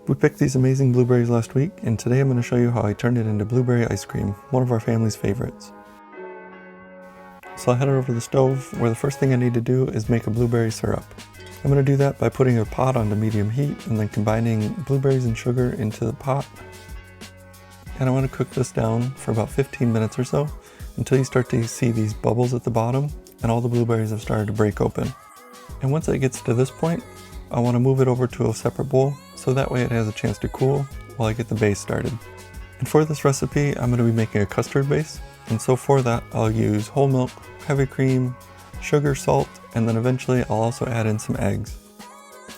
We picked these amazing blueberries last week, and today I'm going to show you how I turned it into blueberry ice cream, one of our family's favorites. So I'll head over to the stove, where the first thing I need to do is make a blueberry syrup. I'm going to do that by putting a pot onto medium heat and then combining blueberries and sugar into the pot. And I want to cook this down for about 15 minutes or so, until you start to see these bubbles at the bottom and all the blueberries have started to break open. And once it gets to this point, I want to move it over to a separate bowl, so that way it has a chance to cool while I get the base started. And for this recipe, I'm going to be making a custard base, and so for that I'll use whole milk, heavy cream, sugar, salt, and then eventually I'll also add in some eggs.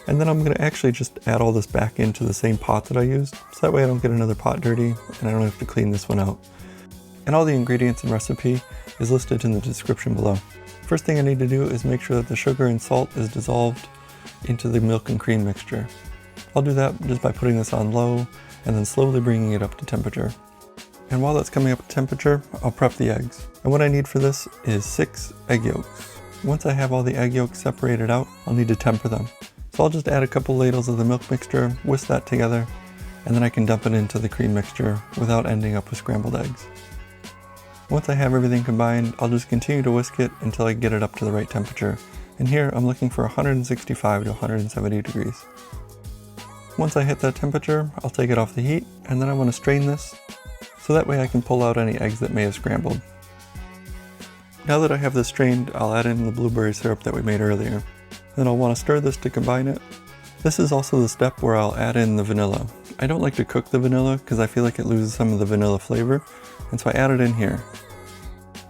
And then I'm going to actually just add all this back into the same pot that I used, so that way I don't get another pot dirty and I don't have to clean this one out. And all the ingredients and recipe is listed in the description below. First thing I need to do is make sure that the sugar and salt is dissolved into the milk and cream mixture. I'll do that just by putting this on low and then slowly bringing it up to temperature. And while that's coming up to temperature, I'll prep the eggs. And what I need for this is 6 egg yolks. Once I have all the egg yolks separated out, I'll need to temper them. So I'll just add a couple ladles of the milk mixture, whisk that together, and then I can dump it into the cream mixture without ending up with scrambled eggs. Once I have everything combined, I'll just continue to whisk it until I get it up to the right temperature. And here I'm looking for 165 to 170 degrees. Once I hit that temperature, I'll take it off the heat, and then I want to strain this, so that way I can pull out any eggs that may have scrambled. Now that I have this strained, I'll add in the blueberry syrup that we made earlier. Then I'll want to stir this to combine it. This is also the step where I'll add in the vanilla. I don't like to cook the vanilla because I feel like it loses some of the vanilla flavor, and so I add it in here.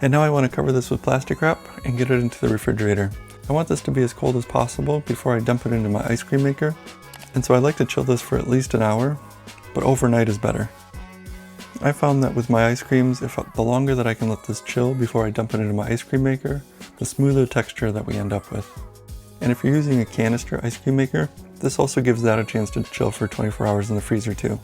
And now I want to cover this with plastic wrap and get it into the refrigerator. I want this to be as cold as possible before I dump it into my ice cream maker, and so I like to chill this for at least an hour, but overnight is better. I found that with my ice creams, the longer that I can let this chill before I dump it into my ice cream maker, the smoother texture that we end up with. And if you're using a canister ice cream maker, this also gives that a chance to chill for 24 hours in the freezer too.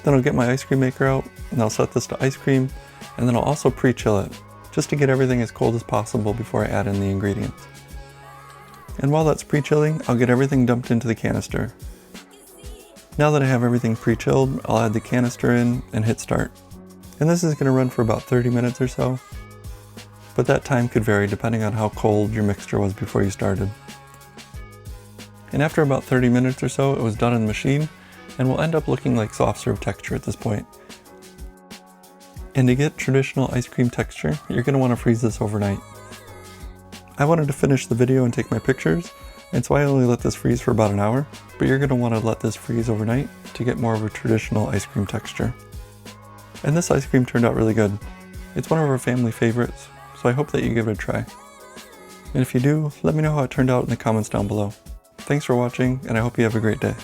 Then I'll get my ice cream maker out, and I'll set this to ice cream, and then I'll also pre-chill it, just to get everything as cold as possible before I add in the ingredients. And while that's pre-chilling, I'll get everything dumped into the canister. Now that I have everything pre-chilled, I'll add the canister in and hit start. And this is going to run for about 30 minutes or so, but that time could vary depending on how cold your mixture was before you started. And after about 30 minutes or so, it was done in the machine, and will end up looking like soft serve texture at this point. And to get traditional ice cream texture, you're going to want to freeze this overnight. I wanted to finish the video and take my pictures, and so I only let this freeze for about an hour, but you're going to want to let this freeze overnight to get more of a traditional ice cream texture. And this ice cream turned out really good. It's one of our family favorites, so I hope that you give it a try. And if you do, let me know how it turned out in the comments down below. Thanks for watching, and I hope you have a great day.